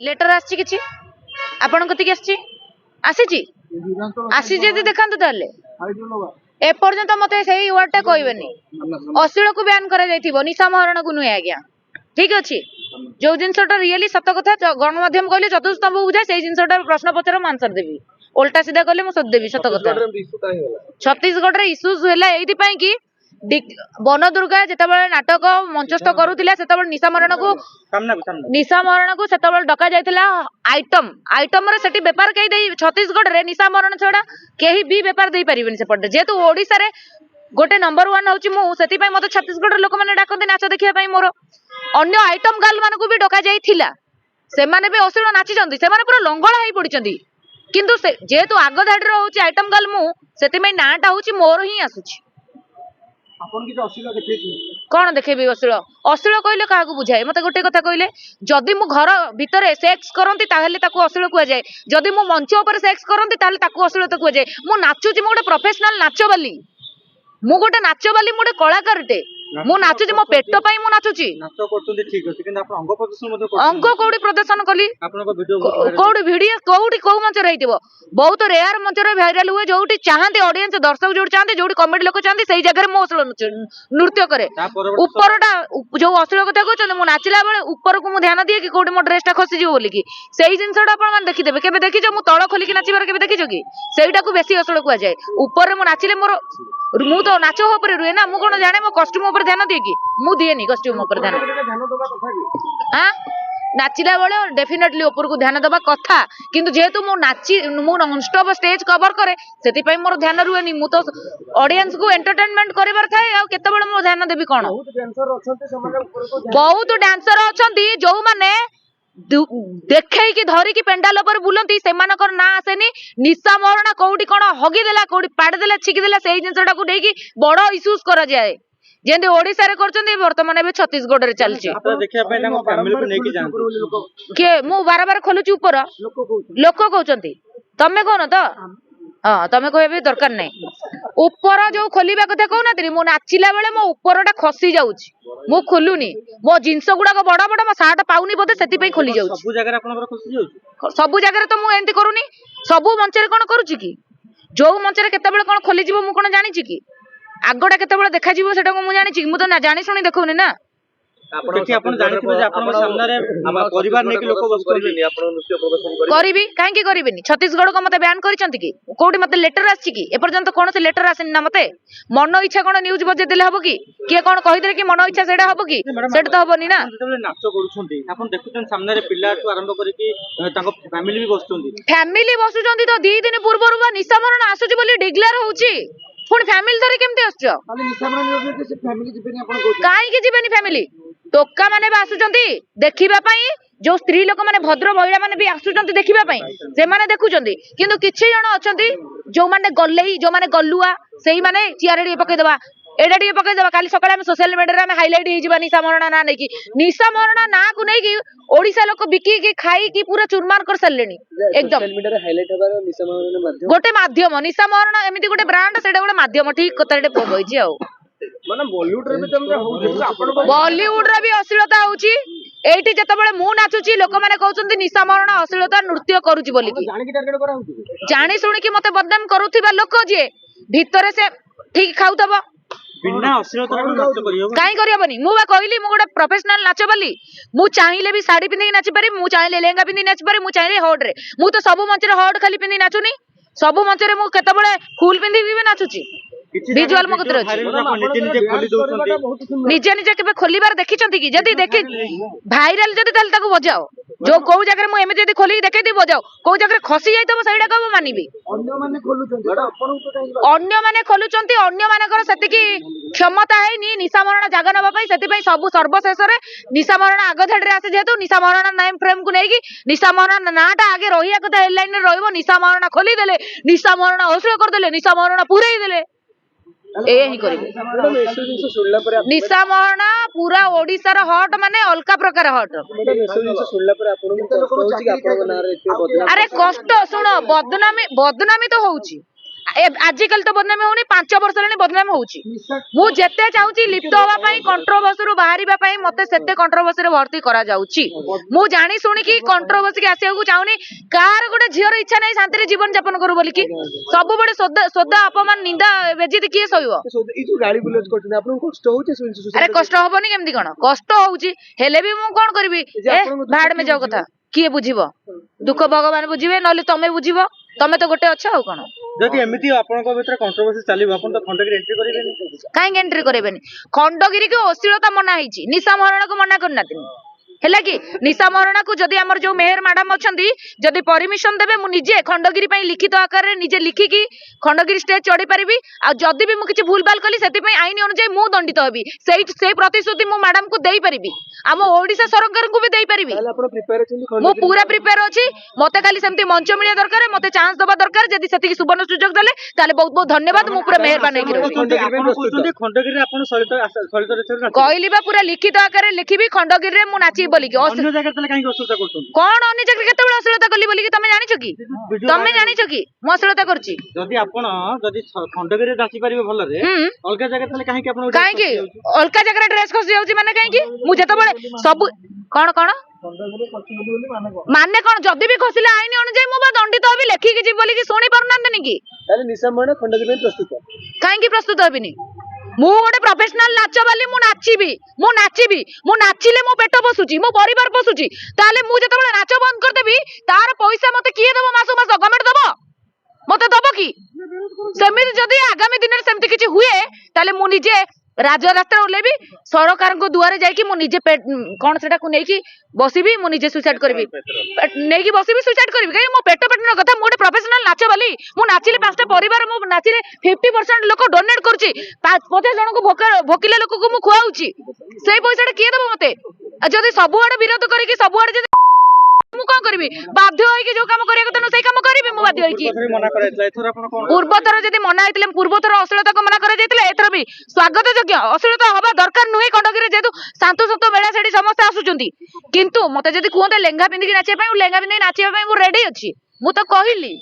Letter आसी किछि आपण कति आसी आसी आसी जदि देखांतु ताले ए पर्यंत मते सेही वर्ड टा कहबेनी अश्लील को बैन करा जाइथिबो निशा महरण को नुहे आज्ञा ठीक अच्छे जो जिनसटा रियली सत कथा गणमाध्यम कहले चतुस्तंभ बुझाए से जिनसटा प्रश्न पचार मु आंसर देबी उल्टा सीधा कहले मु सद देबी सत कथा छत्तीसगढ़ रे इश्यूज होला एइति पई कि वन दुर्गा जेतबेले नाटक मंचस्थ करूथिला सेतबेले निशा मरण को सेतबेले डका जायतिला आइटम रे सेठी व्यापार कई देई छत्तीसगढ़ रे निशा मरण छडा केही भी व्यापार देई परिबेनी से पडे जेतु ओडिसा रे गोटे नंबर 1 होची मु सेति पई मते छत्तीसगढ़ रे लोक माने डाकंती नाच देखिया पई मोर अन्य आइटम गर्ल मानकु भी डका जाइथिला से माने भी अश्लील नाची जंदी से माने पूरा लंगळा हेई पडिचंदी किंतु से जेतु आगो धाडी रे होची आइटम गर्ल मु सेति पई नाटा होची मोर ही आसुची आपन कि अश्लील देखैछि कौन देखेबी अश्लील कहले काहाकू बुझाए मते गोटे कथा कहले जदि मु घर भितरे सेक्स करंती ताहेले ताकू अश्लील कुआ जाए जदि मु मंच ऊपर सेक्स करंती ताहेले ताकू अश्लीलता कुआ जाए मु नाचुची मु गोटे प्रोफेशनल नाचबाली मु गोटे नाचबाली मु गोटे कलाकारटे मु नाचुची मो पेट पई मु नाचुची नाच करतुंती ठीक अछि किंतु आपण अंग प्रदर्शन मध्ये करतुंती अंग कोडी प्रदर्शन कली आपनको वीडियो कोडी वीडियो कोडी को मंच रहितिबो बहुत रेयर मंच रे वायरल हुए जोटी चाहंती ऑडियंस दर्शक जोटी चाहंती जोटी कॉमेडी लोक चाहंती सेही जगह रे मो नृत्य करे ऊपरटा जो अश्लील कथा कहछन मु नाचिला बेले ऊपर को मु ध्यान दिए कि कोडी मो ड्रेसटा खसी जिवो बोली कि सेही जिंसटा आपण मान देखि देबे केबे देखिजो मु तळ खोली कि नाचिबार केबे देखिजो कि सेहीटा को बेसी अश्लील कुआ जाए ऊपर रे मु नाचिले मोर मु तो नाच ऊपर रुए ना मु कोन जाने मो कॉस्ट्यूम ऊपर ध्यान दिए कि मु दिएनी कॉस्ट्यूम ऊपर ध्यान हां नाचिला बेले डेफिनेटली ऊपर को ध्यान देबा कथा किंतु जेहेतु मु नाची मु नॉन स्टॉप स्टेज कवर करे सेति पई मोर ध्यान रुएनी मु तो ऑडियंस को एंटरटेनमेंट करिवार थाए आ केते बेले मो ध्यान देबी कोन बहुत डांसर अछंती जो माने देखै कि धरी कि पेंडाल पर बुलंती सेमानकर ना आसेनी निशा मरणा कोउटी कोन हगी देला कोउटी पाड़ देला छिकी देला सेही जिंसटा को देकी बड़ इश्यूज करा जाए जेंदे ओडिसा रे करचंदी वर्तमान एबे छत्तीसगढ़ रे चलची आपन देखिया पे ताको फैमिली को नेकी जानती के मु बार बार खोलुची ऊपर लोक कहउचंती तमे कोन त हां तमे कहबे दरकार नै ऊपर जो खोलिबा कथा कहउनाती मु नाचिला बेले मो ऊपरटा खसी जाउची मु खोलुनी मो जिंस गुडा को बड़ा बड़ा मो साट पाउनी बोते सेति पई खोली जाउची सब जगह आपन खसी जाउची सब जगह तो मु एंती करूनी सब मंच रे कोन करूची कि जो मंच रे केते बेले कोन खोली जीवो मु कोन जानिची कि आगोटा केते बेले देखा जीवो सेटा को मु जानिची मु तो ना जानि सुनी देखौनी ना देखि आपन जानिथिबे जे आपन सामने रे परिवार नेकी लोक बसकरिलेनी आपन नृत्य प्रदर्शन करिबी काहे की करिबेनी छत्तीसगढ़ को मते बैन करिसंती कि कोडी मते लेटर आछि कि ए पर्यंत कोन से लेटर आसेनी ना मते मन इच्छा कोन न्यूज बजे देले हबो कि के कोन कहि देले कि मन इच्छा सेडा हबो कि सेडा तो हबोनी ना जेतबे नाच करूछंती आपन देखुछन सामने रे पिल्ला टु आरंभ करी कि ताको फैमिली भी बसुछंती फैमिली बसुछंती तो 2 दिन पूर्व रुवा निशा मरण आसुची बोली डिक्लेयर होउची पुणी फैमिली धरे केमते आसुछ खाली निशा मरण जे से फैमिली जिबेनी आपन कहू काहे कि जिबेनी फैमिली टोका माने बा आसुचंती देखिबा पई जो स्त्री लोक माने भद्र महिला माने भी आसुचंती देखिबा पई से माने देखुचंती किंतु किछि जण अछंती जो माने गल्लेई जो माने गल्लुआ सेही माने चियारडी पकई देबा एडा डी पकई देबा काली सकाळे हम सोशल मीडिया रे हम हाइलाइट हे जिबा निशा मरणा ना नै कि निशा मरणा ना को नै कि ओडिसा लोक बिकी के खाई कि पूरा चुरमार कर सल्लेनी एकदम सोशल मीडिया रे हाइलाइट हबार निशा मरण माध्यम गोटे माध्यम निशा मरणा एमिति गोटे ब्रांड सेडा गोटे माध्यम ठीक कथाटे कहैछि आ माने बॉलीवुड रे भी तमरे होउछि आपन बॉलीवुड रे भी अश्लीलता होउछि एठी जतबेले मु नाचुची लोक माने कहउछन्ती निशा मरण अश्लीलता नृत्य करूची बोली कि जानि कि टार्गेट करा होउछि जानि सुनि कि मते बदनाम करूथिबा लोक जे भितरे से ठीक खाउतबा बिना अश्लीलता को नाच करियो काई करियबनी मु बा कहली मु गोटे प्रोफेशनल नाचबाली मु चाहिले भी साड़ी पिंदी नाची पारी मु चाहिले लेहंगा पिंदी नाची पारी मु चाहिले हॉट रे मु तो सब मंच रे हॉट खाली पिंदी नाचुनी सब मंच रे मु केतबेले फुल पिंदी भी नाचुची विजुअल मो कतरे अछि निजे निजे केबे खोलिबार देखिचंती कि जदी देखि भाइरल जदी तल ताको बजाओ जो को जगह मु एमे जदी खोली देखै दी बजाओ को जगह खसी जाय तबो सैडा कहबो मानिबी अन्य माने खोलुचंती अन्य मानकर सेति कि क्षमता हैनी निशा मरण जागा नबा पई सेति पई सब सर्वशेष रे निशा मरण आग धडरे आसे जेतु निशा मरण नेम फ्रेम को नेकी निशा मरण नाटा आगे रहिया कथा हेडलाइन रे रहइबो निशा मरण खोली देले निशा मरण होसळ कर देले निशा मरण पुरई देले एही करिवे निशा मरण पूरा ओडिसा रो हॉट माने अलका प्रकार हॉट अरे कष्ट सुनो बदनामी तो होउची ଆଜିକାଲି ତ ବଦନାମୀ ହଉନି, 5 ବର୍ଷ ହେଲାଣି ବଦନାମୀ ହଉଛି। ମୁଁ ଯେତେ ଚାହୁଁଛି ଲିପ୍ତ ହବା ପାଇଁ, କଣ୍ଟ୍ରୋଭର୍ସିରୁ ବାହାରିବା ପାଇଁ, ମତେ ସେତେ କଣ୍ଟ୍ରୋଭର୍ସିରେ ଭର୍ତ୍ତି କରାଯାଉଛି। ମୁଁ ଜାଣି ଶୁଣିକି କଣ୍ଟ୍ରୋଭର୍ସି ଆସିବାକୁ ଚାହୁଁନି। କାହାର ଗୋଟେ ଝିଅର ଇଚ୍ଛା ନାହିଁ ଶାନ୍ତିରେ ଜୀବନ ଯାପନ କରୁ ବୋଲିକି। ସବୁବେଳେ ସୋଦା ଅପମାନ ନିନ୍ଦା ବେଜିତି କିଏ ସହିବ? ଆରେ କଷ୍ଟ ହବନି କେମିତି କଣ? କଷ୍ଟ ହଉଛି, ହେଲେ ବି ମୁଁ କଣ କରିବି? ଭାଡ ମେ ଯାଉ କଥା କିଏ ବୁଝିବ? ଦୁଃଖ ଭଗବାନ ବୁଝିବେ, ନହେଲେ ତମେ ବୁଝିବ। ତମେ ତ ଗୋଟେ ଅଛ ଆଉ କଣ। ଯଦି ଏମିତି ଆପଣଙ୍କ ଭିତରେ କଣ୍ଟ୍ରୋଭର୍ସି ଚାଲିବ, ଆପଣ ତ ଖଣ୍ଡଗିରି ଏଣ୍ଟ୍ରି କରିବେନି। କାହିଁକି ଏଣ୍ଟ୍ରି କରିବେନି? ଖଣ୍ଡଗିରି କୁ ଅଶ୍ଳୀଳତା ମନା ହେଇଛି, ନିଶା ମହାରଣା କୁ ମନା କରିନାହାନ୍ତି। ହେଲା କି ନିଶା ମହାରଣା କୁ ଯଦି ଆମର ଯୋଉ ମେୟର ମ୍ୟାଡାମ ଅଛନ୍ତି ଯଦି ପରମିଶନ ଦେବେ, ମୁଁ ନିଜେ ଖଣ୍ଡଗିରି ପାଇଁ ଲିଖିତ ଆକାରରେ ନିଜେ ଲିଖିକି ଖଣ୍ଡଗିରି ଷ୍ଟେଜ ଚଢି ପାରିବି। ଆଉ ଯଦି ବି ମୁଁ କିଛି ଭୁଲ ଭାଲ କଲି, ସେଥିପାଇଁ ଆଇନ ଅନୁଯାୟୀ ମୁଁ ଦଣ୍ଡିତ ହେବି। ସେଇ ପ୍ରତିଶ୍ରୁତି ମୁଁ ମ୍ୟାଡାମ କୁ ଦେଇପାରିବି, ଆମ ଓଡିଶା ସରକାରଙ୍କୁ ବି ଦେଇପାରିବି। ମୁଁ ପୁରା ପ୍ରିପେୟାର ଅଛି। ମତେ ଖାଲି ସେମିତି ମଞ୍ଚ ମିଳିବା ଦରକାର, ମତେ ଚାନ୍ସ ଦବା ଦରକାର। ଯଦି ସେତିକି ସୁବର୍ଣ୍ଣ ସୁଯୋଗ ଦେଲେ ତାହେଲେ ବହୁତ ବହୁତ ଧନ୍ୟବାଦ। ମୁଁ ପୁରା ମେହରବାନ ହେଇକି ରହିବି। କହିଲି ବା ପୁରା ଲିଖିତ ଆକାରରେ ଲିଖିବି ଖଣ୍ଡଗିରିରେ ମୁଁ ନାଚିବି ବୋଲିକି। ଅନ୍ୟ ଜାଗାରେ ତାହେଲେ କାହିଁକି ଅସୁବିଧା କରୁଛନ୍ତି? କଣ ଅନ୍ୟ ଜାଗାରେ କେତେବେଳେ ଅଶ୍ଳୀଳତା କଲି ବୋଲିକି ତମେ ଜାଣିଛ କି? ତମେ ଜାଣିଛ କି ମୁଁ ଅଶ୍ଳୀଳତା କରୁଛି? ଯଦି ଆପଣ ଖଣ୍ଡଗିରିରେ ନାଚି ପାରିବେ ଭଲରେ, ଅଲଗା ଜାଗାରେ ତାହେଲେ କାହିଁକି ଆପଣ କାହିଁକି ଅଲଗା ଜାଗାରେ ଡ୍ରେସ ଖସି ଯାଉଛି ମାନେ କାହିଁକି? ମୁଁ ଯେତେବେଳେ ସବୁ କଣ ମାନେ କଣ ଯଦି ବି ଖସିଲେ ଆଇନ ଅନୁଯାୟୀ ମୁଁ ବା ଦଣ୍ଡିତ ହେବି। ଲେଖିକି ଯିବି ବୋଲିକି ଶୁଣି ପାରୁନାହାନ୍ତି କି? କାହିଁକି ପ୍ରସ୍ତୁତ ହେବିନି? ମୁଁ ଗୋଟେ ପ୍ରଫେସନାଲ ନାଚ ବାଲି, ମୁଁ ନାଚିବି। ମୁଁ ନାଚିଲେ ମୋ ପେଟ ପୋଷୁଛି, ମୋ ପରିବାର ପୋଷୁଛି। ତାହେଲେ ମୁଁ ଯେତେବେଳେ ନାଚ ବନ୍ଦ କରିଦେବି, ତାର ପଇସା ମତେ କିଏ ଦବ? ମାସ ଗଭର୍ଣ୍ଣମେଣ୍ଟ ଦବ? ମତେ ଦବ କି? ସେମିତି ଯଦି ଆଗାମୀ ଦିନରେ ସେମିତି କିଛି ହୁଏ, ତାହେଲେ ମୁଁ ନିଜେ ରାଜରାସ୍ତା ଓହ୍ଲେଇବି, ସରକାରଙ୍କ ଦୁଆରେ ଯାଇକି ମୁଁ ନିଜେ କଣ ସେଟାକୁ ନେଇକି ବସିବି। ମୁଁ ନିଜେ ସୁଇସାଇଡ କରିବି, ନେଇକି ବସିବି, ସୁଇସାଇଡ କରିବି। କାହିଁକି ମୋ ପେଟ କଥା। ମୁଁ ଗୋଟେ ପ୍ରଫେସନାଲ ନାଚ ବାଲି। ମୁଁ ନାଚିଲେ 5ଟା ପରିବାର, ମୁଁ ନାଚିଲେ 50% ଲୋକ ଡୋନେଟ କରୁଛି। 50 ଜଣଙ୍କୁ ଭୋକିଲା ଲୋକକୁ ମୁଁ ଖୁଆଉଛି। ସେଇ ପଇସାଟା କିଏ ଦବ ମତେ? ଆଉ ଯଦି ସବୁଆଡେ ବିରୋଧ କରିକି ସବୁଆଡେ ଯଦି ମୁଁ କଣ କରିବି? ବାଧ୍ୟ ହେଇକି ଯୋଉ କାମ କରିବା କଥା ସେଇ କାମ କରିବି। ମୁଁ ବାଧ୍ୟ ହେଇକି ପୂର୍ବଥର ଯଦି ମନା ହେଇଥିଲେ, ପୂର୍ବଥର ଅଶ୍ଳୀଳତାକୁ ମନା କରାଯାଇଥିଲା, ଏଥର ବି ସ୍ୱାଗତ ଯୋଗ୍ୟ। ଅଶ୍ଳୀଳତା ହବା ଦରକାର ନୁହେଁ ଖଣ୍ଡଗିରିରେ, ଯେହେତୁ ଶାନ୍ତ ମେଳା ସେଠି ସମସ୍ତେ ଆସୁଛନ୍ତି। କିନ୍ତୁ ମତେ ଯଦି କୁହନ୍ତେ ଲେହେଙ୍ଗା ପିନ୍ଧିକି ନାଚିବା ପାଇଁ, ମୁଁ ଲେହେଙ୍ଗା ପିନ୍ଧିକି ନାଚିବା ପାଇଁ ମୁଁ ରେଡି ଅଛି। ମୁଁ ତ କହିଲି।